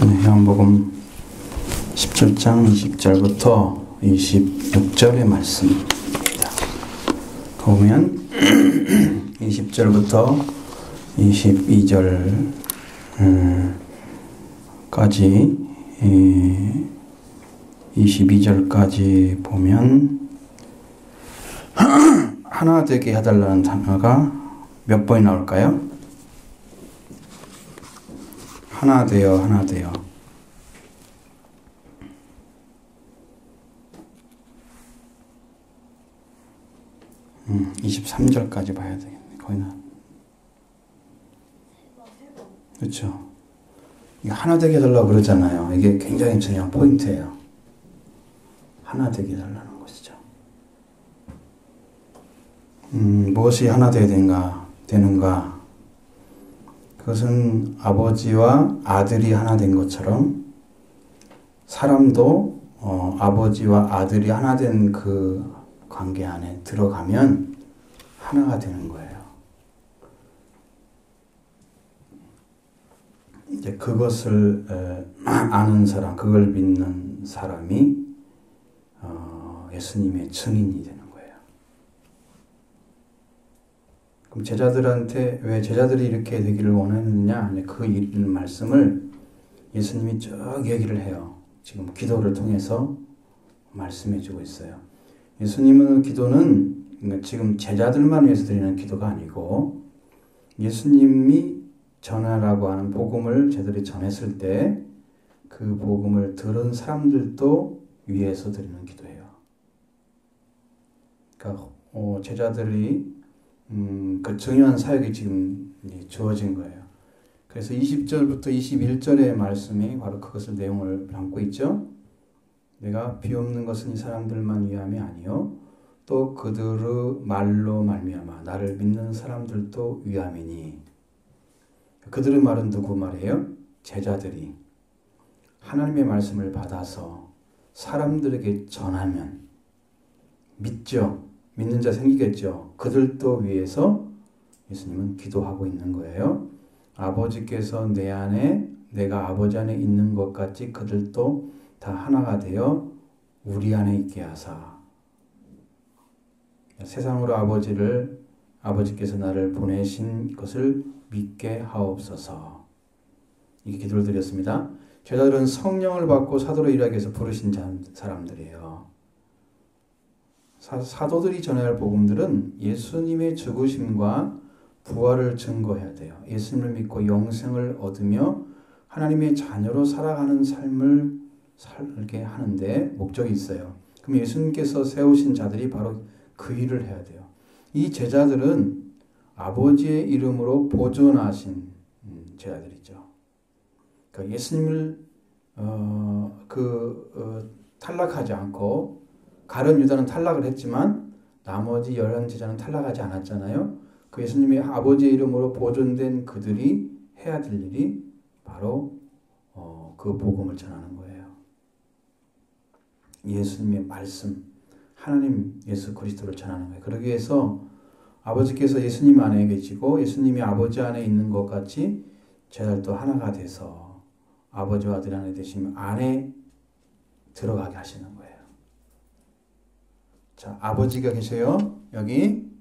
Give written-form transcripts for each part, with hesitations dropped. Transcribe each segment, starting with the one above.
요한복음 17장 20절부터 26절의 말씀입니다. 보면 20절부터 22절까지 22절까지 보면 하나 되게 해달라는 단어가 몇 번이 나올까요? 하나 되어, 하나 되어. 23절까지 봐야 되겠네. 거의 나. 그렇죠. 이게 하나 되게 해달라고 그러잖아요. 이게 굉장히 중요한 포인트예요. 하나 되게 해달라는 것이죠. 무엇이 하나 되어야 되는가? 그것은 아버지와 아들이 하나 된 것처럼 사람도 아버지와 아들이 하나 된 그 관계 안에 들어가면 하나가 되는 거예요. 이제 그것을 아는 사람, 그걸 믿는 사람이 예수님의 증인이 되는 거예요. 그럼 제자들한테 왜 제자들이 이렇게 되기를 원했느냐? 그 말씀을 예수님이 쭉 얘기를 해요. 지금 기도를 통해서 말씀해주고 있어요. 예수님의 기도는 지금 제자들만 위해서 드리는 기도가 아니고 예수님이 전하라고 하는 복음을 제자들이 전했을 때 그 복음을 들은 사람들도 위해서 드리는 기도예요. 그러니까 제자들이 그 중요한 사역이 지금 주어진 거예요. 그래서 20절부터 21절의 말씀이 바로 그것을 내용을 담고 있죠. 내가 비옵는 것은 이 사람들만 위함이 아니요 또 그들의 말로 말미암아 나를 믿는 사람들도 위함이니. 그들의 말은 누구 말이에요? 제자들이 하나님의 말씀을 받아서 사람들에게 전하면 믿죠. 믿는 자 생기겠죠. 그들도 위해서 예수님은 기도하고 있는 거예요. 아버지께서 내 안에 내가 아버지 안에 있는 것 같이 그들도 다 하나가 되어 우리 안에 있게 하사. 세상으로 아버지께서 나를 보내신 것을 믿게 하옵소서. 이게 기도를 드렸습니다. 제자들은 성령을 받고 사도로 일하기 위해서 부르신 사람들이에요. 사도들이 전해야 할 복음들은 예수님의 죽으심과 부활을 증거해야 돼요. 예수님을 믿고 영생을 얻으며 하나님의 자녀로 살아가는 삶을 살게 하는데 목적이 있어요. 그럼 예수님께서 세우신 자들이 바로 그 일을 해야 돼요. 이 제자들은 아버지의 이름으로 보존하신 제자들이죠. 그러니까 예수님을 탈락하지 않고 가룟 유다는 탈락을 했지만 나머지 11 제자는 탈락하지 않았잖아요. 그 예수님의 아버지의 이름으로 보존된 그들이 해야 될 일이 바로 그 복음을 전하는 거예요. 예수님의 말씀, 하나님 예수 그리스도를 전하는 거예요. 그러기 위해서 아버지께서 예수님 안에 계시고 예수님이 아버지 안에 있는 것 같이 제자들도 하나가 돼서 아버지와 아들 안에 계시면 안에 들어가게 하시는 거예요. 자, 아버지가 계셔요. 여기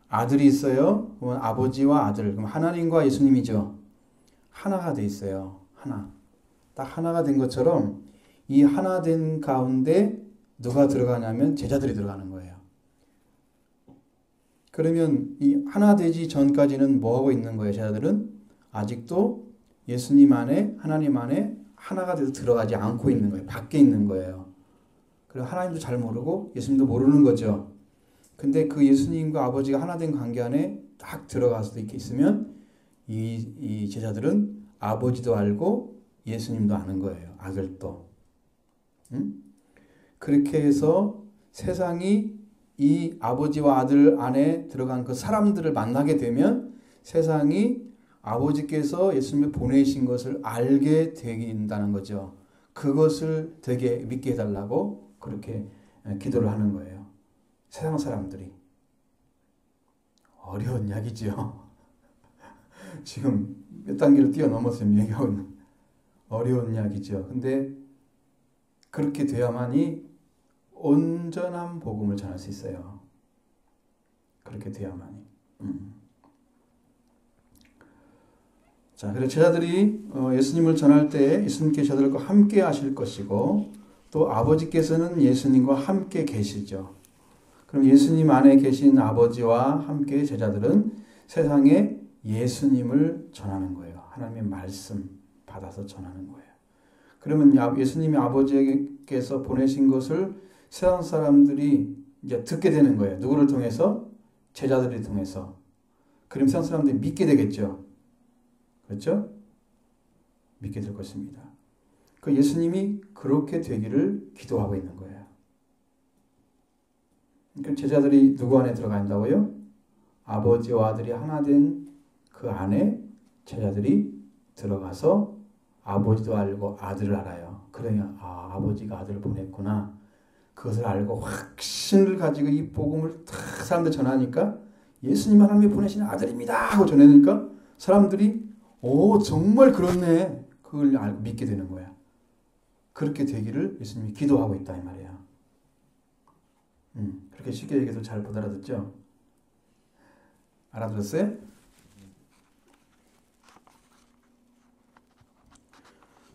아들이 있어요. 그러면 아버지와 아들, 그럼 하나님과 예수님이죠. 하나가 돼 있어요. 하나. 딱 하나가 된 것처럼 이 하나 된 가운데 누가 들어가냐면 제자들이 들어가는 거예요. 그러면 이 하나 되지 전까지는 뭐 하고 있는 거예요? 제자들은 아직도 예수님 안에 하나님 안에 하나가 돼서 들어가지 않고 있는 거예요. 밖에 있는 거예요. 그리고 하나님도 잘 모르고 예수님도 모르는 거죠. 근데 그 예수님과 아버지가 하나 된 관계 안에 딱 들어가서 이렇게 있으면 이 제자들은 아버지도 알고 예수님도 아는 거예요. 아들도. 그렇게 해서 세상이 이 아버지와 아들 안에 들어간 그 사람들을 만나게 되면 세상이 아버지께서 예수님을 보내신 것을 알게 된다는 거죠. 그것을 되게 믿게 해달라고 그렇게 기도를 하는 거예요. 세상 사람들이. 어려운 이야기죠. 지금 몇 단계를 뛰어넘어서 얘기하고 있는. 어려운 이야기죠. 근데 그렇게 돼야만이 온전한 복음을 전할 수 있어요. 그렇게 돼야만이. 자, 그래서 제자들이 예수님을 전할 때 예수님께 제자들과 함께 하실 것이고 또 아버지께서는 예수님과 함께 계시죠. 그럼 예수님 안에 계신 아버지와 함께 제자들은 세상에 예수님을 전하는 거예요. 하나님의 말씀 받아서 전하는 거예요. 그러면 예수님이 아버지께서 보내신 것을 세상 사람들이 이제 듣게 되는 거예요. 누구를 통해서? 제자들을 통해서. 그럼 세상 사람들이 믿게 되겠죠. 그렇죠? 믿게 될 것입니다. 그 예수님이 그렇게 되기를 기도하고 있는 거예요. 그 제자들이 누구 안에 들어간다고요? 아버지와 아들이 하나 된 그 안에 제자들이 들어가서 아버지도 알고 아들을 알아요. 그러면 아버지가 아들을 보냈구나. 그것을 알고 확신을 가지고 이 복음을 다 사람들 전하니까 예수님 하나님이 보내신 아들입니다 하고 전하니까 사람들이 정말 그렇네. 그걸 알고 믿게 되는 거야. 그렇게 되기를 예수님이 기도하고 있다 이 말이야. 그렇게 쉽게 얘기해도 잘 못 알아듣죠? 알아들었어요?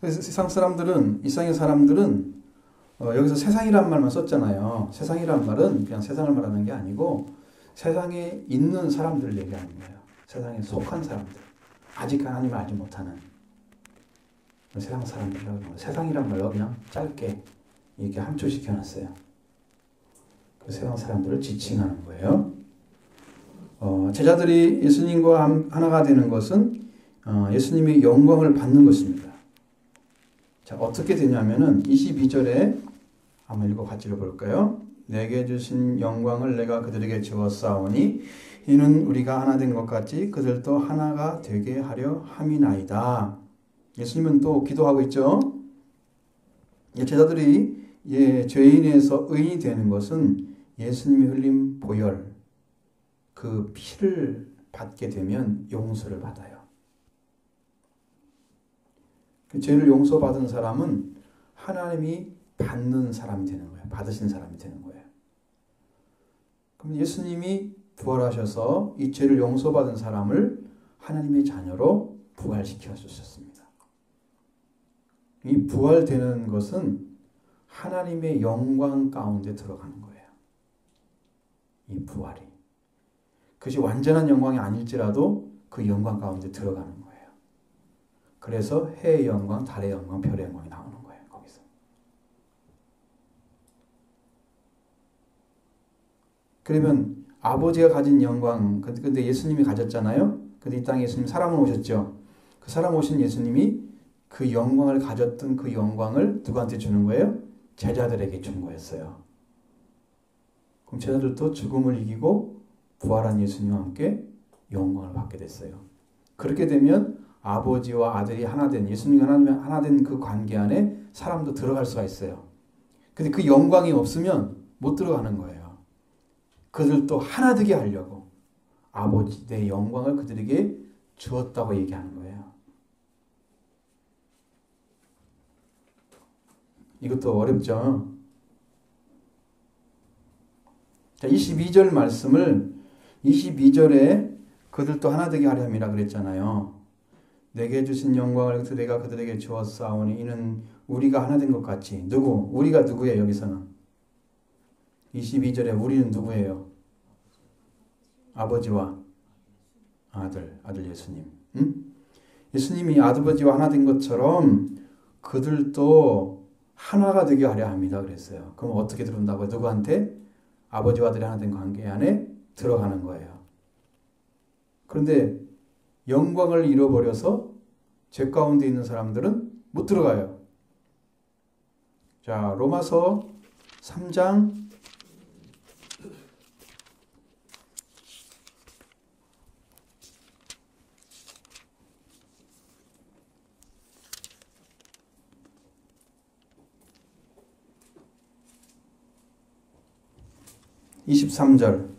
그래서 세상 사람들은, 이상의 사람들은 여기서 세상이란 말만 썼잖아요. 세상이란 말은 그냥 세상을 말하는 게 아니고 세상에 있는 사람들을 얘기하는 거예요. 세상에 속한 사람들. 아직 하나님을 알지 못하는 세상 사람들이라고 하는 거예요. 세상이란 말로 그냥 짧게 이렇게 함축시켜놨어요. 세상 사람들을 지칭하는 거예요. 제자들이 예수님과 하나가 되는 것은 예수님의 영광을 받는 것입니다. 자, 어떻게 되냐면은 22절에 한번 읽어 같이 읽어볼까요? 내게 주신 영광을 내가 그들에게 주었사오니 이는 우리가 하나 된 것 같이 그들도 하나가 되게 하려 함이나이다. 예수님은 또 기도하고 있죠. 제자들이 죄인에서 의인이 되는 것은 예수님이 흘린 보혈, 그 피를 받게 되면 용서를 받아요. 그 죄를 용서받은 사람은 하나님이 받는 사람이 되는 거예요. 받으신 사람이 되는 거예요. 그럼 예수님이 부활하셔서 이 죄를 용서받은 사람을 하나님의 자녀로 부활시켜 주셨습니다. 이 부활되는 것은 하나님의 영광 가운데 들어가는 거예요. 이 부활이. 그것이 완전한 영광이 아닐지라도 그 영광 가운데 들어가는 거예요. 그래서 해의 영광, 달의 영광, 별의 영광이 나오는 거예요. 거기서. 그러면 아버지가 가진 영광, 근데 예수님이 가졌잖아요. 근데 이 땅에 예수님 사람으로 오셨죠. 그 사람 오신 예수님이 그 영광을 가졌던 그 영광을 누구한테 주는 거예요? 제자들에게 준 거였어요. 그럼 제자들도 죽음을 이기고 부활한 예수님과 함께 영광을 받게 됐어요. 그렇게 되면 아버지와 아들이 하나 된, 예수님과 하나님이 하나 된 그 관계 안에 사람도 들어갈 수가 있어요. 근데 그 영광이 없으면 못 들어가는 거예요. 그들도 하나 되게 하려고 아버지 내 영광을 그들에게 주었다고 얘기하는 거예요. 이것도 어렵죠. 자, 22절 말씀을 22절에 그들도 하나 되게 하려 함이라 그랬잖아요. 내게 주신 영광을 내가 그들에게 주었사오니 이는 우리가 하나 된 것 같이. 누구? 우리가 누구예요 여기서는? 22절에 우리는 누구예요? 아버지와 아들 예수님. 응? 예수님이 아버지와 하나 된 것처럼 그들도 하나가 되게 하려 합니다. 그랬어요. 그럼 어떻게 들어온다고요? 누구한테? 아버지와 아들이 하나 된 관계 안에 들어가는 거예요. 그런데 영광을 잃어버려서 죄 가운데 있는 사람들은 못 들어가요. 자, 로마서 3장 23절.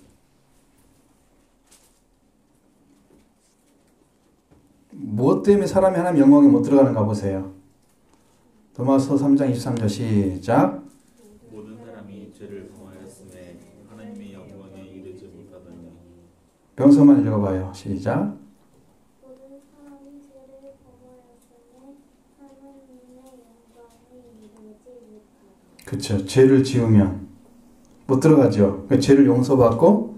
무엇 때문에 사람이 하나님 영광에 못 들어가는가 보세요. 로마서 3장 23절 시작. 모든 사람이 죄를 범하였음에 하나님의 영광에 이르지 못하더니. 병서만 읽어봐요. 시작. 모든 사람이 죄를 범하였음에 하나님의 영광에 이르지 못하더니. 그렇죠. 죄를 지으면 못 들어가죠. 그러니까 죄를 용서받고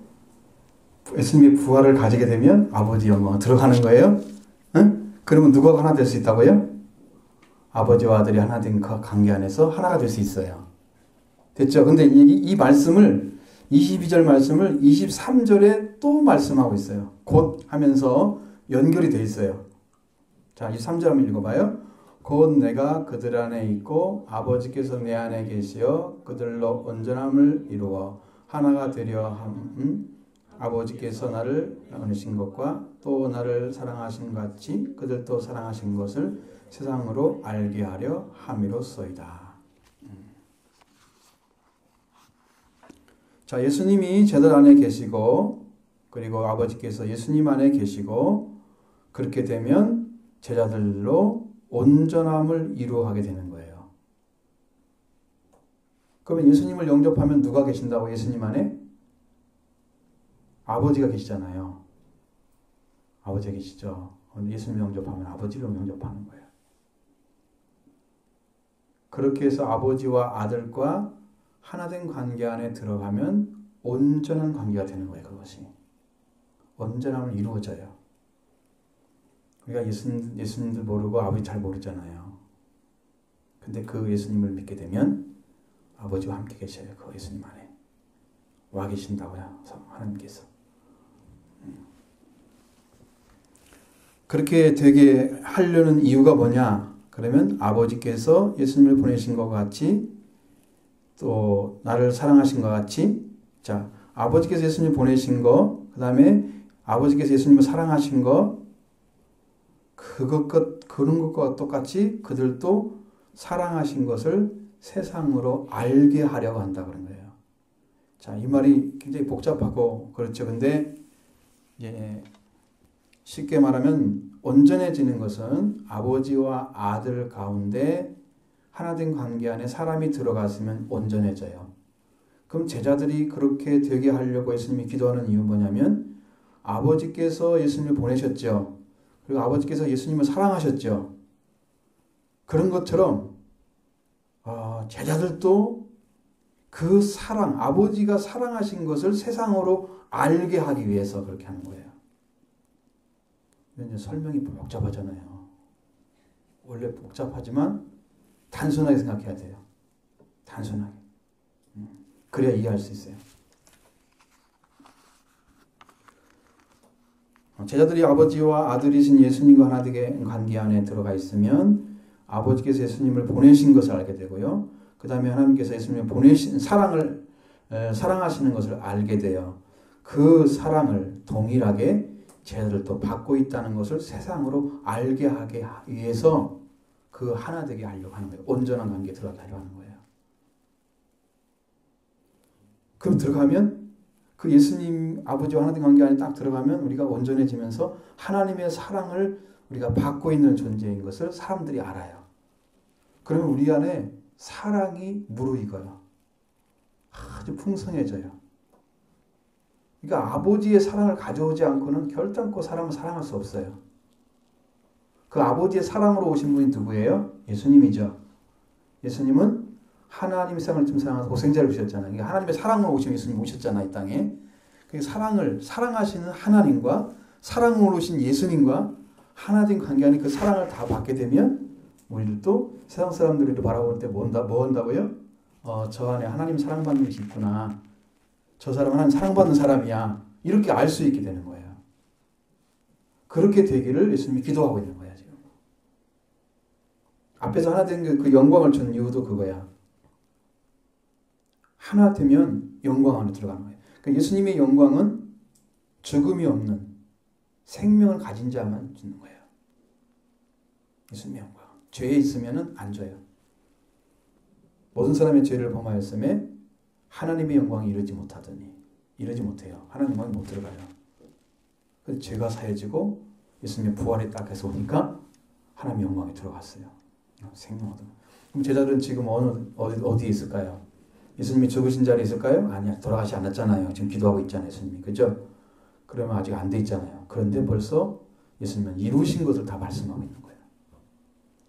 예수님의 부활을 가지게 되면 아버지 영광 들어가는 거예요. 응? 그러면 누가 하나 될 수 있다고요? 아버지와 아들이 하나 된 그 관계 안에서 하나가 될 수 있어요. 됐죠? 근데 이 말씀을 22절 말씀을 23절에 또 말씀하고 있어요. 곧 하면서 연결이 돼 있어요. 자, 23절 한번 읽어봐요. 곧 내가 그들 안에 있고 아버지께서 내 안에 계시어 그들로 온전함을 이루어 하나가 되려 함. 아버지께서 나를 낳으신 것과 또 나를 사랑하신 같이 그들도 사랑하신 것을 세상으로 알게 하려 함이로소이다. 자, 예수님이 제들 안에 계시고 그리고 아버지께서 예수님 안에 계시고 그렇게 되면 제자들로 온전함을 이루어가게 되는 거예요. 그러면 예수님을 영접하면 누가 계신다고? 예수님 안에? 아버지가 계시잖아요. 아버지가 계시죠. 예수님 영접하면 아버지를 영접하는 거예요. 그렇게 해서 아버지와 아들과 하나된 관계 안에 들어가면 온전한 관계가 되는 거예요. 그것이. 온전함을 이루어져요. 우리가 예수님들 모르고 아버지 잘 모르잖아요. 근데 그 예수님을 믿게 되면 아버지와 함께 계셔요. 그 예수님 안에. 와 계신다고요. 하나님께서. 그렇게 되게 하려는 이유가 뭐냐? 그러면 아버지께서 예수님을 보내신 것 같이 또 나를 사랑하신 것 같이 자, 아버지께서 예수님을 보내신 거, 그 다음에 아버지께서 예수님을 사랑하신 거 그런 것과 똑같이 그들도 사랑하신 것을 세상으로 알게 하려고 한다 그런 거예요. 자, 이 말이 굉장히 복잡하고 그렇죠. 근데 쉽게 말하면 온전해지는 것은 아버지와 아들 가운데 하나된 관계 안에 사람이 들어갔으면 온전해져요. 그럼 제자들이 그렇게 되게 하려고 예수님이 기도하는 이유는 뭐냐면 아버지께서 예수님을 보내셨죠. 그리고 아버지께서 예수님을 사랑하셨죠. 그런 것처럼 제자들도 그 사랑, 아버지가 사랑하신 것을 세상으로 알게 하기 위해서 그렇게 하는 거예요. 이제 설명이 복잡하잖아요. 원래 복잡하지만 단순하게 생각해야 돼요. 단순하게. 그래야 이해할 수 있어요. 제자들이 아버지와 아들이신 예수님과 하나되게 관계 안에 들어가 있으면 아버지께서 예수님을 보내신 것을 알게 되고요. 그 다음에 하나님께서 예수님을 보내신 사랑하시는 것을 알게 돼요. 그 사랑을 동일하게 제자들도 받고 있다는 것을 세상으로 알게 하기 위해서 그 하나 되게 하려고 하는 거예요. 온전한 관계에 들어가게 하려고 하는 거예요. 그럼 들어가면 그 예수님 아버지와 하나된 관계 안에 딱 들어가면 우리가 온전해지면서 하나님의 사랑을 우리가 받고 있는 존재인 것을 사람들이 알아요. 그러면 우리 안에 사랑이 무르익어요. 아주 풍성해져요. 그러니까 아버지의 사랑을 가져오지 않고는 결단코 사람을 사랑할 수 없어요. 그 아버지의 사랑으로 오신 분이 누구예요? 예수님이죠. 예수님은 하나님의 사랑을 좀 사랑하셔서 고생자를 주셨잖아요. 그러니까 하나님의 사랑으로 오신 예수님이 오셨잖아요, 이 땅에. 그 사랑을 사랑하시는 하나님과 사랑으로 오신 예수님과 하나된 관계 안에 그 사랑을 다 받게 되면 우리들도 세상 사람들을 바라볼 때 뭐 한다고요? 저 안에 하나님 사랑받는 것이 있구나. 저 사람은 하나님 사랑받는 사람이야. 이렇게 알 수 있게 되는 거예요. 그렇게 되기를 예수님이 기도하고 있는 거야, 지금. 앞에서 하나 된 그 영광을 준 이유도 그거야. 하나 되면 영광 안에 들어가는 거예요. 그러니까 예수님의 영광은 죽음이 없는 생명을 가진 자만 주는 거예요. 예수님의 영광. 죄에 있으면 안 줘요. 모든 사람의 죄를 범하였음에 하나님의 영광이 이르지 못해요. 하나님 영광이 못 들어가요. 그래서 죄가 사해지고 예수님의 부활이 딱 해서 오니까 하나님의 영광이 들어갔어요. 생명하다. 그럼 제자들은 지금 어디에 있을까요? 예수님이 죽으신 자리에 있을까요? 아니야. 돌아가시 않았잖아요. 지금 기도하고 있잖아요. 예수님이. 그죠? 그러면 아직 안 돼 있잖아요. 그런데 벌써 예수님은 이루신 것을 다 말씀하고 있는 거예요.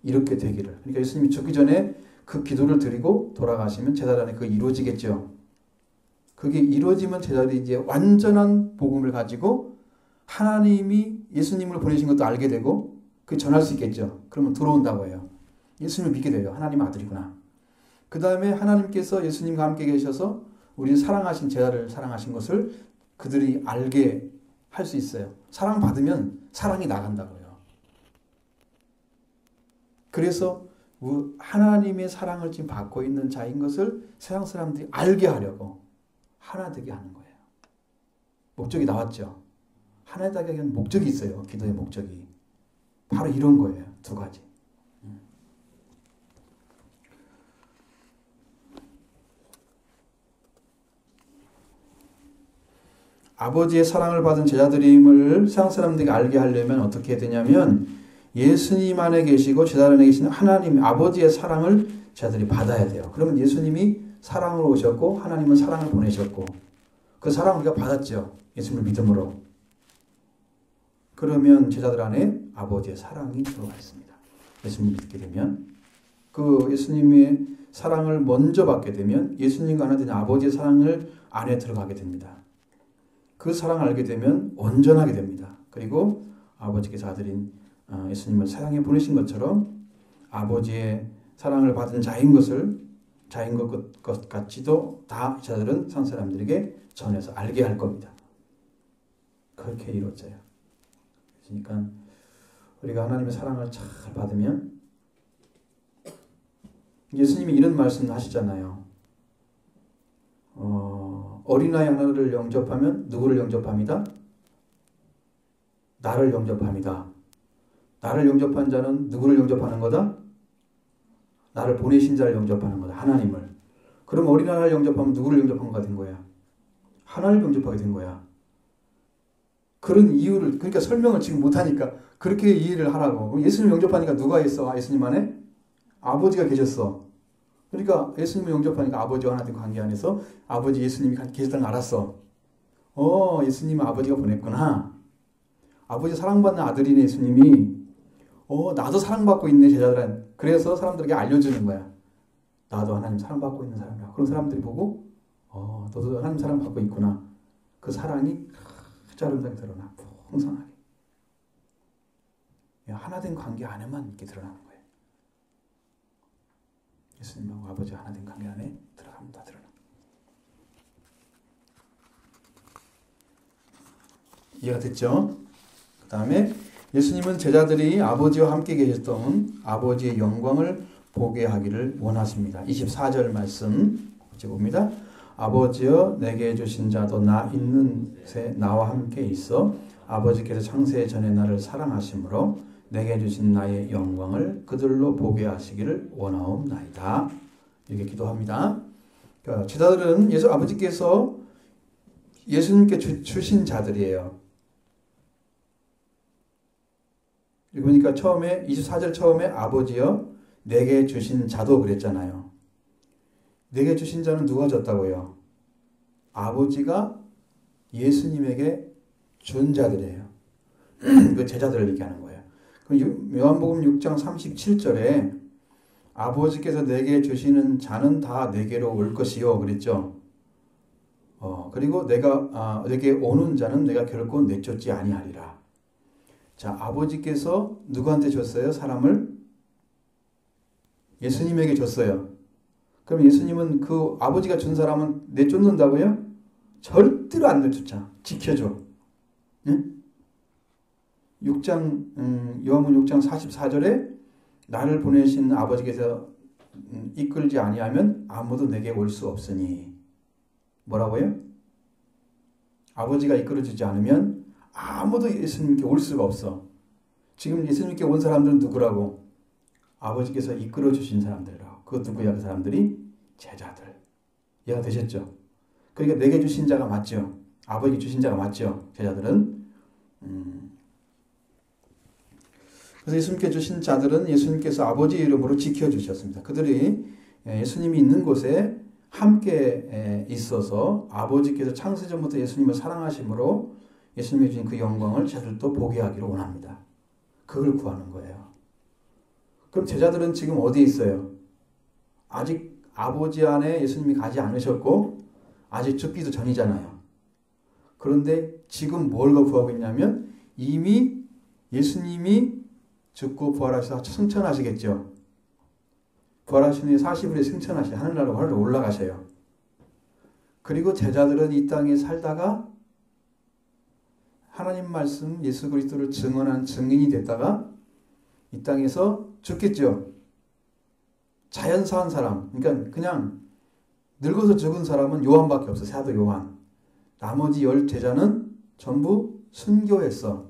이렇게 되기를. 그러니까 예수님이 죽기 전에 그 기도를 드리고 돌아가시면 제자들 안에 그게 이루어지겠죠. 그게 이루어지면 제자들이 이제 완전한 복음을 가지고 하나님이 예수님을 보내신 것도 알게 되고 그 전할 수 있겠죠. 그러면 들어온다고 해요. 예수님을 믿게 돼요. 하나님 아들이구나. 그 다음에 하나님께서 예수님과 함께 계셔서 우리 사랑하신 제자를 사랑하신 것을 그들이 알게 할 수 있어요. 사랑받으면 사랑이 나간다고요. 그래서 하나님의 사랑을 지금 받고 있는 자인 것을 세상 사람들이 알게 하려고 하나 되게 하는 거예요. 목적이 나왔죠. 하나 되게 하는 목적이 있어요. 기도의 목적이. 바로 이런 거예요. 두 가지. 아버지의 사랑을 받은 제자들임을 세상 사람들에게 알게 하려면 어떻게 해야 되냐면 예수님 안에 계시고 제자들 안에 계시는 하나님 아버지의 사랑을 제자들이 받아야 돼요. 그러면 예수님이 사랑으로 오셨고 하나님은 사랑을 보내셨고 그 사랑을 우리가 받았죠. 예수님을 믿음으로. 그러면 제자들 안에 아버지의 사랑이 들어가 있습니다. 예수님 믿게 되면 그 예수님의 사랑을 먼저 받게 되면 예수님과 하나 된 아버지의 사랑을 안에 들어가게 됩니다. 그 사랑을 알게 되면 온전하게 됩니다. 그리고 아버지께서 아들인 예수님을 사랑해 보내신 것처럼 아버지의 사랑을 받은 자인 것 같이도 다 자들은 상 사람들에게 전해서 알게 할 겁니다. 그렇게 이루어져요. 그러니까 우리가 하나님의 사랑을 잘 받으면 예수님이 이런 말씀 하시잖아요. 어린아이 하나를 영접하면 누구를 영접합니다? 나를 영접합니다. 나를 영접한 자는 누구를 영접하는 거다? 나를 보내신 자를 영접하는 거다. 하나님을. 그럼 어린아이를 영접하면 누구를 영접한 거가 된 거야? 하나님을 영접하게 된 거야. 그런 이유를 그러니까 설명을 지금 못하니까 그렇게 이해를 하라고. 예수님 영접하니까 누가 있어? 예수님 안에? 아버지가 계셨어. 그러니까 예수님을 영접하니까 아버지와 하나 된 관계 안에서 아버지 예수님이 계시다는 걸 알았어. 예수님은 아버지가 보냈구나. 아버지 사랑받는 아들이네 예수님이. 나도 사랑받고 있네 제자들은. 그래서 사람들에게 알려주는 거야. 나도 하나님 사랑받고 있는 사람이야. 그런 사람들이 보고 너도 하나님 사랑받고 있구나. 그 사랑이 아주 아름답게 드러나. 풍성하게. 하나 된 관계 안에만 이렇게 드러나는 거예요. 예수님하고 아버지 하나 된 관계 안에 들어갑니다. 이해가 됐죠? 그 다음에 예수님은 제자들이 아버지와 함께 계셨던 아버지의 영광을 보게 하기를 원하십니다. 24절 말씀 봅니다. 아버지여 내게 주신 자도 나 있는 새 나와 함께 있어 아버지께서 창세 전에 나를 사랑하심으로 내게 주신 나의 영광을 그들로 보게 하시기를 원하옵나이다. 이렇게 기도합니다. 그러니까 제자들은 아버지께서 예수님께 주신 자들이에요. 그러니까 처음에 24절 처음에 아버지여 내게 주신 자도 그랬잖아요. 내게 주신 자는 누가 줬다고요? 아버지가 예수님에게 준 자들이에요. 그 제자들을 얘기하는 거예요. 요한복음 6장 37절에 아버지께서 내게 주시는 자는 다 내게로 올 것이요 그랬죠. 그리고 내게 오는 자는 내가 결코 내쫓지 아니하리라. 자, 아버지께서 누구한테 줬어요? 사람을? 예수님에게 줬어요. 그럼 예수님은 그 아버지가 준 사람은 내쫓는다고요? 절대로 안 내쫓아. 지켜줘. 응? 요한복음 6장 44절에 나를 보내신 아버지께서 이끌지 아니하면 아무도 내게 올 수 없으니 뭐라고요? 아버지가 이끌어주지 않으면 아무도 예수님께 올 수가 없어. 지금 예수님께 온 사람들은 누구라고? 아버지께서 이끌어주신 사람들이라고. 그 누구야? 그 사람들이 제자들. 이해가 되셨죠? 그러니까 내게 주신 자가 맞죠? 아버지께 주신 자가 맞죠? 제자들은. 그래서 예수님께 주신 자들은 예수님께서 아버지의 이름으로 지켜주셨습니다. 그들이 예수님이 있는 곳에 함께 있어서 아버지께서 창세전부터 예수님을 사랑하심으로 예수님이 주신 그 영광을 제자들도 보게 하기를 원합니다. 그걸 구하는 거예요. 그럼 제자들은 지금 어디에 있어요? 아직 아버지 안에 예수님이 가지 않으셨고 아직 죽기도 전이잖아요. 그런데 지금 뭘 구하고 있냐면 이미 예수님이 죽고 부활하셔서 승천하시겠죠. 부활하신 후에 40일에 승천하시 하늘나라로 하늘로 올라가셔요. 그리고 제자들은 이 땅에 살다가 하나님 말씀 예수 그리스도를 증언한 증인이 됐다가 이 땅에서 죽겠죠. 자연사한 사람, 그러니까 그냥 늙어서 죽은 사람은 요한밖에 없어. 사도 요한. 나머지 10 제자는 전부 순교했어.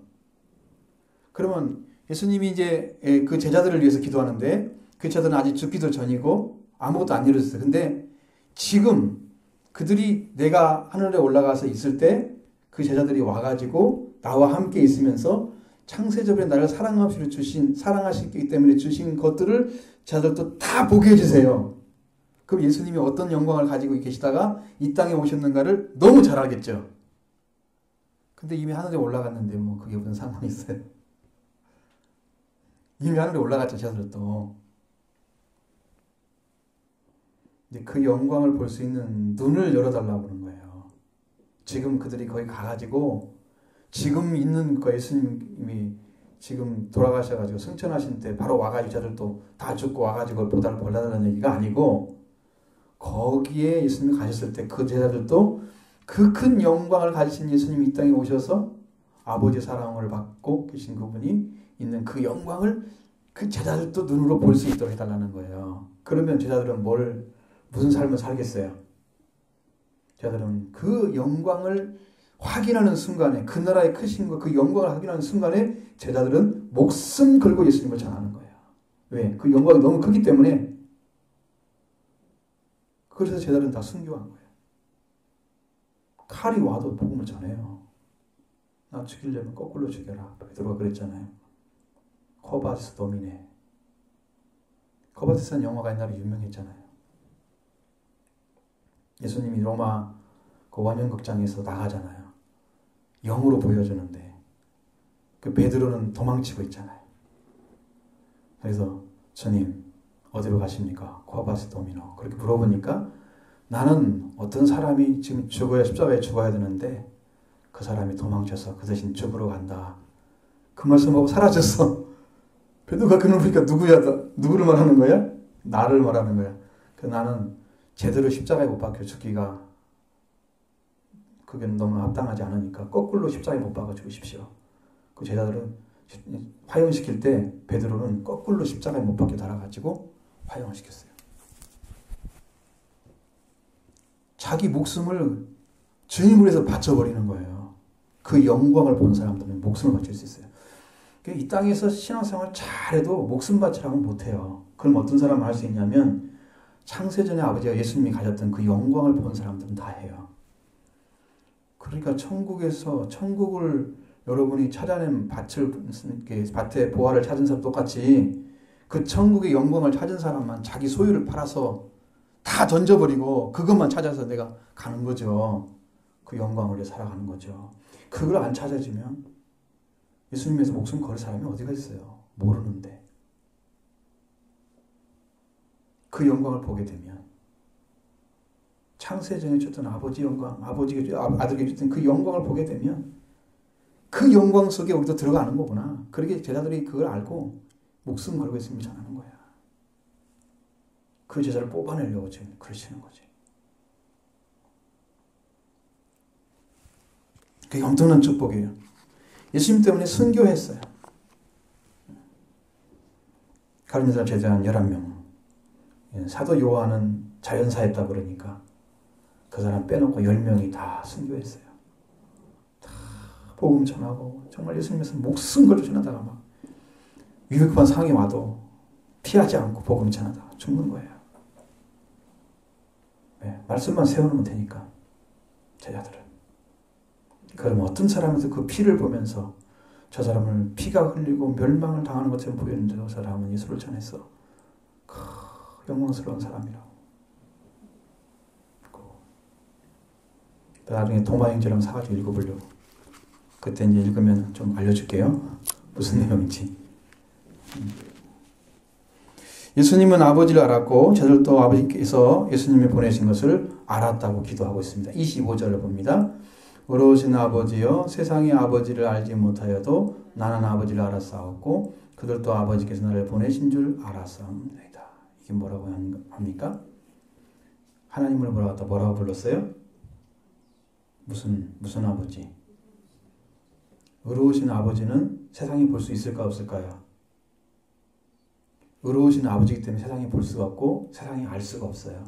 그러면 예수님이 이제 그 제자들을 위해서 기도하는데 그 제자들은 아직 죽기도 전이고 아무것도 안 이루어졌어요. 근데 지금 그들이 내가 하늘에 올라가서 있을 때 그 제자들이 와가지고 나와 함께 있으면서 창세전에 나를 사랑하시기 때문에 주신 것들을 제자들도 다 보게 해주세요. 그럼 예수님이 어떤 영광을 가지고 계시다가 이 땅에 오셨는가를 너무 잘 알겠죠. 근데 이미 하늘에 올라갔는데 뭐 그게 무슨 상관이 있어요. 이미 하늘에 올라갔죠, 제자들도. 이제 그 영광을 볼 수 있는 눈을 열어달라고 하는 거예요. 지금 그들이 거기 가가지고 지금 있는 그 예수님이 지금 돌아가셔가지고 승천하신 때 바로 와가지고 제자들도 다 죽고 와가지고 보다를 벌라달라는 얘기가 아니고 거기에 예수님이 가셨을 때 그 제자들도 그 큰 영광을 가지신 예수님이 이 땅에 오셔서 아버지의 사랑을 받고 계신 그분이 있는 그 영광을 그 제자들도 눈으로 볼 수 있도록 해달라는 거예요. 그러면 제자들은 무슨 삶을 살겠어요? 제자들은 그 영광을 확인하는 순간에 그 나라의 크신 것, 그 영광을 확인하는 순간에 제자들은 목숨 걸고 예수님을 전하는 거예요. 왜? 그 영광이 너무 크기 때문에. 그래서 제자들은 다 순교한 거예요. 칼이 와도 복음을 전해요. 나 죽이려면 거꾸로 죽여라. 베드로가 그랬잖아요. 커바스 도미네. 커바스라는 영화가 옛날에 유명했잖아요. 예수님이 로마 그 원형극장에서 나가잖아요. 영으로 보여주는데 그 베드로는 도망치고 있잖아요. 그래서 주님 어디로 가십니까? 코아바스 도미노. 그렇게 물어보니까 나는 어떤 사람이 지금 십자가에 죽어야 되는데 그 사람이 도망쳐서 그 대신 죽으러 간다. 그 말씀하고 사라졌어. 베드로가 그걸 보니까 누구를 말하는 거야? 나를 말하는 거야. 나는 제대로 십자가에 못 박혀 죽기가 그게 너무 합당하지 않으니까 거꾸로 십자가에 못 박아 죽으십시오. 그 제자들은 화형시킬 때 베드로는 거꾸로 십자가에 못 박혀 달아가지고 화형을 시켰어요. 자기 목숨을 주님을 위해서 바쳐버리는 거예요. 그 영광을 본 사람들은 목숨을 바칠 수 있어요. 이 땅에서 신앙생활 잘해도 목숨 바치라면 못해요. 그럼 어떤 사람은 할 수 있냐면 창세전에 아버지가 예수님이 가졌던 그 영광을 본 사람들은 다 해요. 그러니까 천국을 여러분이 찾아낸 밭에 보화를 찾은 사람 똑같이 그 천국의 영광을 찾은 사람만 자기 소유를 팔아서 다 던져버리고 그것만 찾아서 내가 가는 거죠. 그 영광을 위해 살아가는 거죠. 그걸 안 찾아지면 예수님에서 목숨 걸 사람이 어디가 있어요? 모르는데. 그 영광을 보게 되면 창세전에 줬던 아버지 영광, 아버지가 아들에게 줬던 그 영광을 보게 되면 그 영광 속에 우리도 들어가는 거구나. 그렇게 제자들이 그걸 알고 목숨 걸고 있으면 전하는 거야. 그 제자를 뽑아내려고 지금 그러시는 거지. 그게 엄청난 축복이에요. 예수님 때문에 순교했어요. 가룟 제자 한 11명. 사도 요한은 자연사했다 그러니까 그 사람 빼놓고 10명이 다 순교했어요. 다 복음 전하고 정말 예수님에서 목숨 걸고 전하다가 막 위급한 상황이 와도 피하지 않고 복음 전하다가 죽는 거예요. 네, 말씀만 세워놓으면 되니까 제자들은. 그럼 어떤 사람에서 그 피를 보면서 저 사람을 피가 흘리고 멸망을 당하는 것처럼 보였는데도 저 사람은 예수를 전했어. 영광스러운 사람이라고. 나중에 도마행전 한번 사가지고 읽어보려고. 그때 이제 읽으면 좀 알려줄게요. 무슨 내용인지. 예수님은 아버지를 알았고 저들도 아버지께서 예수님이 보내신 것을 알았다고 기도하고 있습니다. 25절을 봅니다. 의로우신 아버지여 세상의 아버지를 알지 못하여도 나는 아버지를 알았사옵고 그들도 아버지께서 나를 보내신 줄 알았사옵나이다. 이게 뭐라고 합니까? 하나님을 뭐라고 불렀어요? 무슨 아버지? 의로우신 아버지는 세상이 볼 수 있을까 없을까요? 의로우신 아버지이기 때문에 세상이 볼 수가 없고 세상이 알 수가 없어요.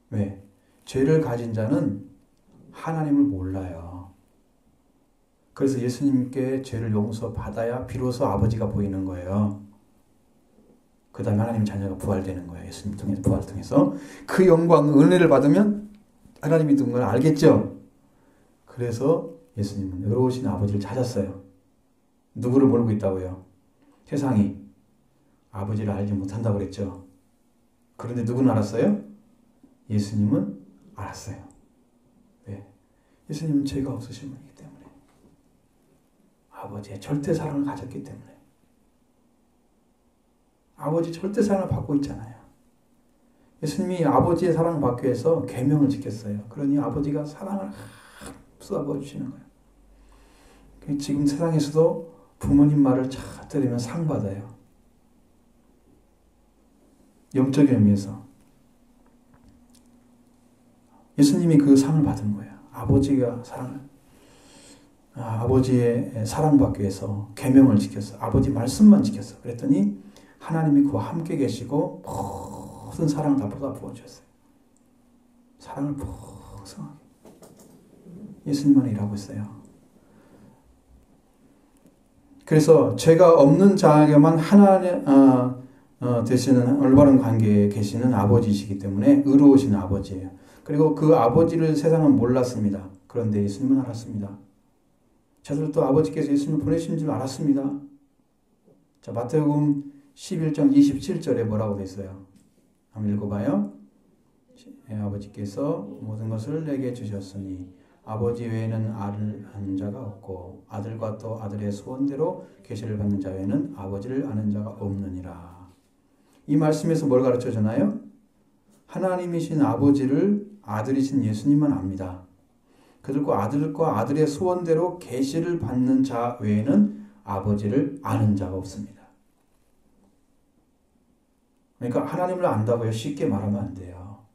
왜? 죄를 가진 자는 하나님을 몰라요. 그래서 예수님께 죄를 용서받아야 비로소 아버지가 보이는 거예요. 그 다음에 하나님 자녀가 부활되는 거예요. 예수님 통해서 부활을 통해서. 그 영광, 은혜를 받으면 하나님이 누군 걸 알겠죠. 그래서 예수님은 의로우신 아버지를 찾았어요. 누구를 모르고 있다고요? 세상이 아버지를 알지 못한다고 그랬죠. 그런데 누구는 알았어요? 예수님은 알았어요. 왜? 예수님은 죄가 없으신 분이기 때문에. 아버지의 절대 사랑을 가졌기 때문에. 아버지 절대 사랑을 받고 있잖아요. 예수님이 아버지의 사랑을 받기 위해서 계명을 지켰어요. 그러니 아버지가 사랑을 쏟아부어 주시는 거예요. 지금 세상에서도 부모님 말을 잘 들으면 상 받아요. 영적인 의미에서. 예수님이 그 상을 받은 거예요. 아버지가 아버지의 사랑받기 위해서 계명을 지켰어. 아버지 말씀만 지켰어. 그랬더니 하나님이 그와 함께 계시고 모든 사랑을 다 부어주셨어요. 사랑을 풍성하게. 예수님만 일하고 있어요. 그래서 죄가 없는 자에게만 하나님 되시는 올바른 관계에 계시는 아버지이시기 때문에 의로우신 아버지예요. 그리고 그 아버지를 세상은 몰랐습니다. 그런데 예수님은 알았습니다. 저들도 아버지께서 예수님을 보내신 줄 알았습니다. 자, 마태복음 11장 27절에 뭐라고 되어 있어요? 한번 읽어봐요. 아버지께서 모든 것을 내게 주셨으니 아버지 외에는 아는 자가 없고 아들과 또 아들의 소원대로 계시를 받는 자 외에는 아버지를 아는 자가 없느니라. 이 말씀에서 뭘 가르쳐 주나요? 하나님이신 아버지를 아들이신 예수님만 압니다. 그들과 아들의 소원대로 계시를 받는 자 외에는 아버지를 아는 자가 없습니다. 그러니까 하나님을 안다고요? 쉽게 말하면 안 돼요.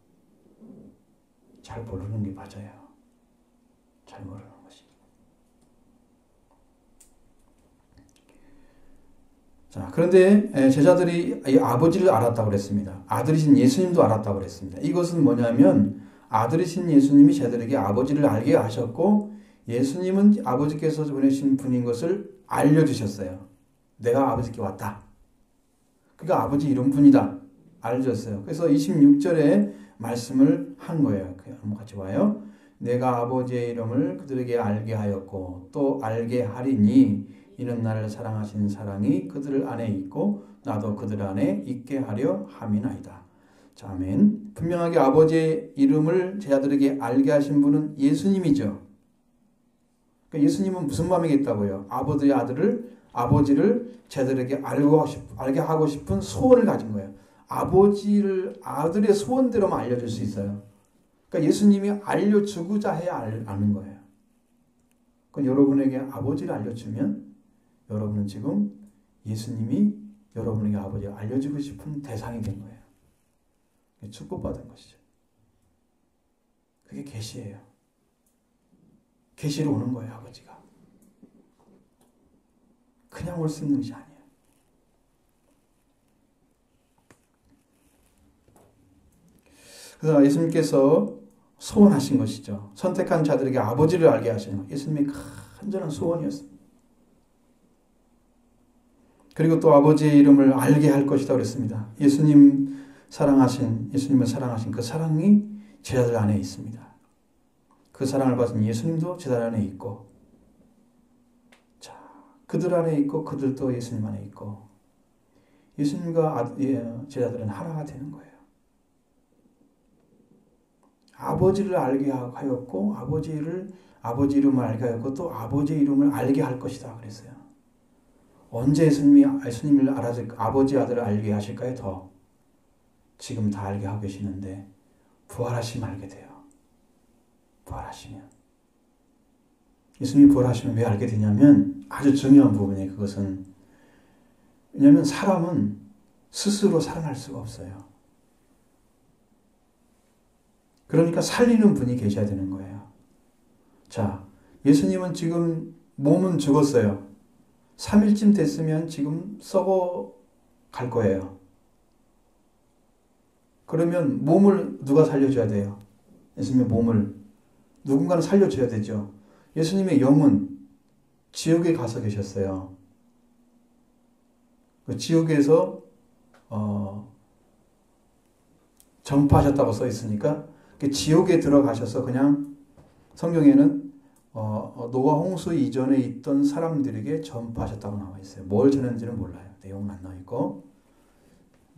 잘 모르는 게 맞아요. 잘 모르는 것이. 자, 그런데 제자들이 이 아버지를 알았다고 그랬습니다. 아들이신 예수님도 알았다고 그랬습니다. 이것은 뭐냐면 아들이신 예수님이 제자들에게 아버지를 알게 하셨고 예수님은 아버지께서 보내신 분인 것을 알려주셨어요. 내가 아버지께 왔다. 그러니까 아버지 이런 분이다. 알려줬어요. 그래서 26절에 말씀을 한 거예요. 한번 같이 봐요. 내가 아버지의 이름을 그들에게 알게 하였고 또 알게 하리니 이는 나를 사랑하시는 사랑이 그들 안에 있고 나도 그들 안에 있게 하려 함이나이다. 자, 아멘. 분명하게 아버지의 이름을 제자들에게 알게 하신 분은 예수님이죠. 그러니까 예수님은 무슨 마음이겠다고요? 아버지를 제자들에게 알게 하고 싶은 소원을 가진 거예요. 아버지를 아들의 소원대로만 알려줄 수 있어요. 그러니까 예수님이 알려주고자 해야 아는 거예요. 그럼 여러분에게 아버지를 알려주면 여러분은 지금 예수님이 여러분에게 아버지를 알려주고 싶은 대상이 된 거예요. 축복받은 것이죠. 그게 계시예요. 계시로 오는 거예요, 아버지가. 그냥 올 수 있는 것이 아니에요. 그래서 예수님께서 소원하신 것이죠. 선택한 자들에게 아버지를 알게 하시는 것. 예수님의 간절한 소원이었습니다. 그리고 또 아버지의 이름을 알게 할 것이다 그랬습니다. 예수님을 사랑하신 그 사랑이 제자들 안에 있습니다. 그 사랑을 받은 예수님도 제자들 안에 있고 그들 안에 있고 그들도 예수님 안에 있고 예수님과 제자들은 하나가 되는 거예요. 아버지를 알게 하였고 아버지 이름을 알게 하였고 또 아버지 이름을 알게 할 것이다 그랬어요. 언제 예수님을 아버지 아들을 알게 하실까요? 더 지금 다 알게 하고 계시는데 부활하시면 알게 돼요. 부활하시면 예수님이 부활하시면 왜 알게 되냐면 아주 중요한 부분이에요. 그것은 왜냐하면 사람은 스스로 살아날 수가 없어요. 그러니까 살리는 분이 계셔야 되는 거예요. 자, 예수님은 지금 몸은 죽었어요. 3일쯤 됐으면 지금 썩어 갈 거예요. 그러면 몸을 누가 살려줘야 돼요? 예수님의 몸을 누군가는 살려줘야 되죠. 예수님의 영은 지옥에 가서 계셨어요. 그 지옥에서 전파하셨다고 써 있으니까 지옥에 들어가셔서 그냥 성경에는 노아 홍수 이전에 있던 사람들에게 전파하셨다고 나와 있어요. 뭘 전했는지는 몰라요. 내용은 안 나와 있고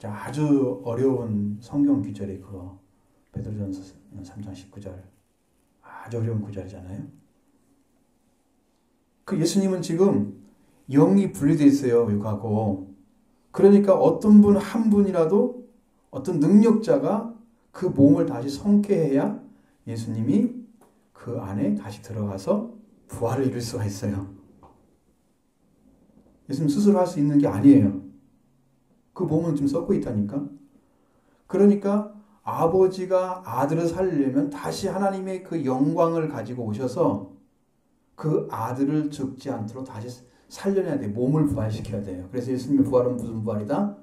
아주 어려운 성경 구절이 그거 베드로전서 3장 19절 아주 어려운 구절이잖아요. 그 예수님은 지금 영이 분리되어 있어요. 육하고. 그러니까 어떤 분 한 분이라도 어떤 능력자가 그 몸을 다시 성케해야 예수님이 그 안에 다시 들어가서 부활을 이룰 수가 있어요. 예수님 스스로 할 수 있는 게 아니에요. 그 몸은 지금 썩고 있다니까. 그러니까 아버지가 아들을 살리려면 다시 하나님의 그 영광을 가지고 오셔서 그 아들을 죽지 않도록 다시 살려내야 돼요. 몸을 부활시켜야 돼요. 그래서 예수님의 부활은 무슨 부활이다?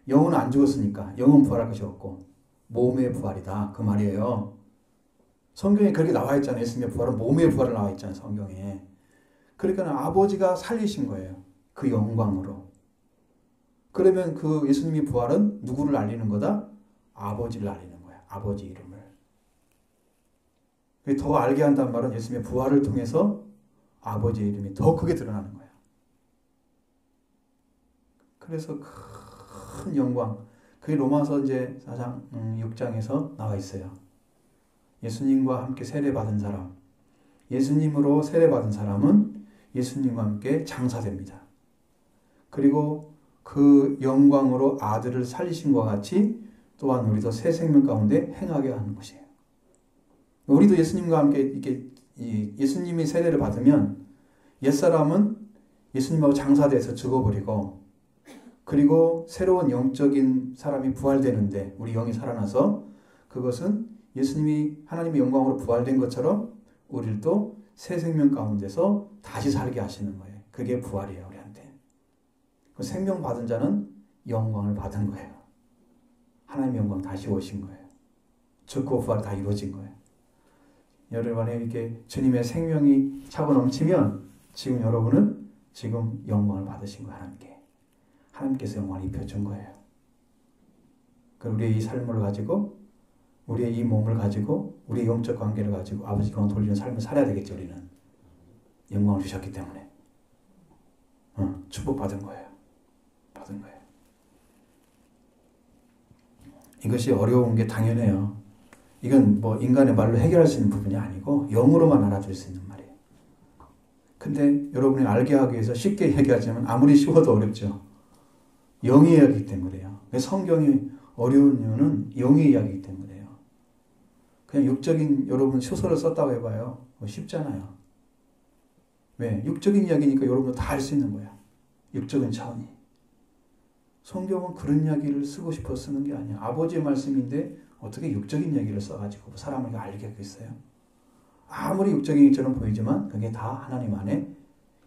영은 안 죽었으니까 영은 부활할 것이 없고 몸의 부활이다. 그 말이에요. 성경에 그렇게 나와 있잖아요. 예수님의 부활은 몸의 부활을 나와 있잖아요. 성경에. 그러니까 아버지가 살리신 거예요. 그 영광으로. 그러면 그 예수님의 부활은 누구를 알리는 거다? 아버지를 알리는 거야. 아버지 이름을. 더 알게 한다는 말은 예수님의 부활을 통해서 아버지의 이름이 더 크게 드러나는 거야. 그래서 큰 영광. 그게 로마서 이제 4장 6장에서 나와 있어요. 예수님과 함께 세례받은 사람. 예수님으로 세례받은 사람은 예수님과 함께 장사됩니다. 그리고 그 영광으로 아들을 살리신 것과 같이 또한 우리도 새 생명 가운데 행하게 하는 것이에요. 우리도 예수님과 함께 이렇게 예수님이 세례를 받으면 옛사람은 예수님하고 장사돼서 죽어버리고 그리고 새로운 영적인 사람이 부활되는데 우리 영이 살아나서 그것은 예수님이 하나님의 영광으로 부활된 것처럼 우리를 또 새 생명 가운데서 다시 살게 하시는 거예요. 그게 부활이에요. 우리한테. 그 생명 받은 자는 영광을 받은 거예요. 하나님의 영광 다시 오신 거예요. 죽고 부활이 다 이루어진 거예요. 여러분의 이렇게 주님의 생명이 차고 넘치면 지금 여러분은 지금 영광을 받으신 거예요. 하나님께서 영광을 입혀준 거예요. 그리고 우리의 이 삶을 가지고 우리의 이 몸을 가지고 우리의 영적 관계를 가지고 아버지 영광 돌리는 삶을 살아야 되겠죠. 우리는 영광을 주셨기 때문에 축복받은 거예요. 받은 거예요. 이것이 어려운 게 당연해요. 이건 뭐 인간의 말로 해결할 수 있는 부분이 아니고 영으로만 알아줄 수 있는 말이에요. 근데 여러분이 알게 하기 위해서 쉽게 얘기하지만 아무리 쉬워도 어렵죠. 영의 이야기이기 때문에요. 성경이 어려운 이유는 영의 이야기이기 때문에요. 그냥 육적인 여러분 소설을 썼다고 해봐요. 쉽잖아요. 왜? 육적인 이야기니까 여러분도 다 할 수 있는 거야. 육적인 차원이. 성경은 그런 이야기를 쓰고 싶어 쓰는 게 아니야. 아버지의 말씀인데 어떻게 육적인 이야기를 써가지고 사람을 알게 하겠어요? 아무리 육적인 것처럼 보이지만 그게 다 하나님 안에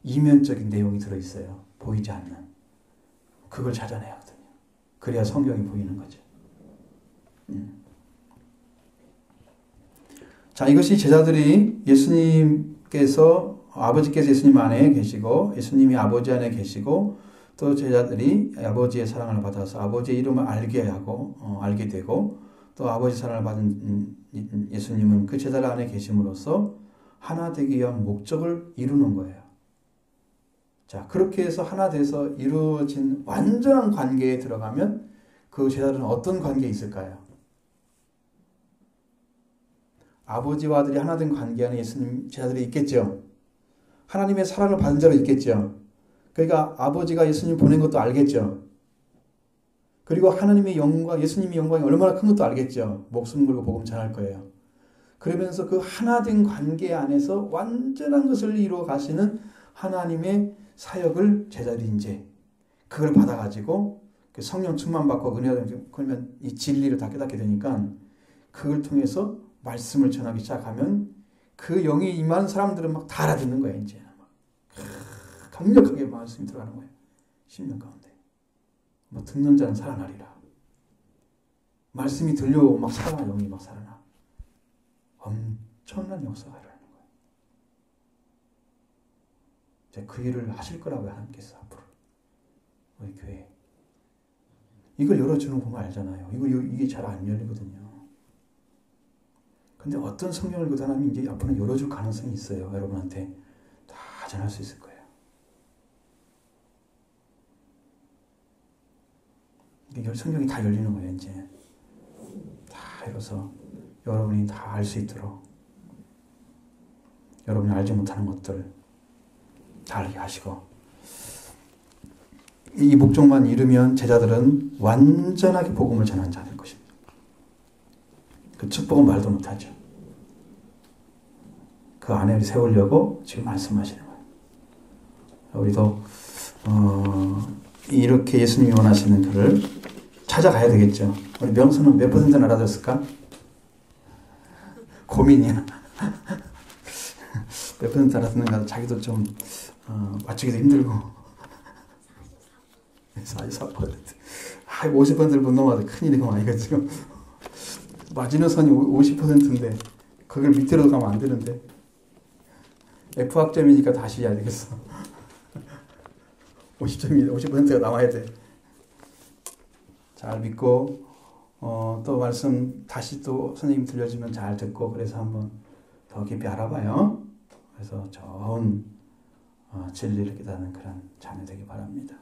이면적인 내용이 들어있어요. 보이지 않는. 그걸 찾아내야 하거든요. 그래야 성경이 보이는 거죠. 자, 이것이 제자들이 아버지께서 예수님 안에 계시고 예수님이 아버지 안에 계시고 또 제자들이 아버지의 사랑을 받아서 아버지의 이름을 알게 되고 또 아버지 사랑을 받은 예수님은 그 제자들 안에 계심으로써 하나 되기 위한 목적을 이루는 거예요. 자, 그렇게 해서 하나 돼서 이루어진 완전한 관계에 들어가면 그 제자들은 어떤 관계에 있을까요? 아버지와 아들이 하나 된 관계 안에 예수님 제자들이 있겠죠. 하나님의 사랑을 받은 자로 있겠죠. 그러니까 아버지가 예수님 보낸 것도 알겠죠. 그리고 하나님의 영광, 예수님의 영광이 얼마나 큰 것도 알겠죠. 목숨 걸고 복음 전할 거예요. 그러면서 그 하나 된 관계 안에서 완전한 것을 이루어 가시는 하나님의 사역을 제자들이 이제 그걸 받아가지고 성령 충만 받고 은혜를 그러면 이 진리를 다 깨닫게 되니까 그걸 통해서 말씀을 전하기 시작하면 그 영이 임한 사람들은 막 다 알아듣는 거예요. 이제 막 강력하게 말씀이 들어가는 거예요. 10년 가운데 뭐 듣는 자는 살아나리라. 말씀이 들려오고 막 살아나. 영이 막 살아나. 엄청난 역사가 일어나는 거예요. 이제 그 일을 하실 거라고요. 하나님께서 앞으로 우리 교회 이걸 열어주는 거 알잖아요. 이게 잘 안 열리거든요. 근데 어떤 성경을 읽어도 하나님이 이제 앞으로 열어줄 가능성이 있어요. 여러분한테 다 전할 수 있을 거예요. 이게 성경이 다 열리는 거예요. 이제 다 열어서 여러분이 다 알 수 있도록 여러분이 알지 못하는 것들 다 알게 하시고 이 목적만 이루면 제자들은 완전하게 복음을 전한 자 될 것입니다. 그 축복은 말도 못하죠. 그 안에 세우려고 지금 말씀하시는 거예요. 우리도 이렇게 예수님이 원하시는 그를 찾아가야 되겠죠. 우리 명수는 몇 퍼센트 알아들었을까? 고민이야. 몇 퍼센트 알아듣는가 자기도 좀 맞추기도 힘들고 44%. 50%를 못 넘어가도 큰일이구만. 이거 지금 맞이는 선이 50%인데 그걸 밑으로 가면 안 되는데 F학점이니까 다시 해야 되겠어. 50%가 남아야 돼. 잘 믿고 또 말씀 다시 또 선생님 들려주면 잘 듣고 그래서 한번 더 깊이 알아봐요. 그래서 좋은 진리를 깨닫는 그런 자녀 되기 바랍니다.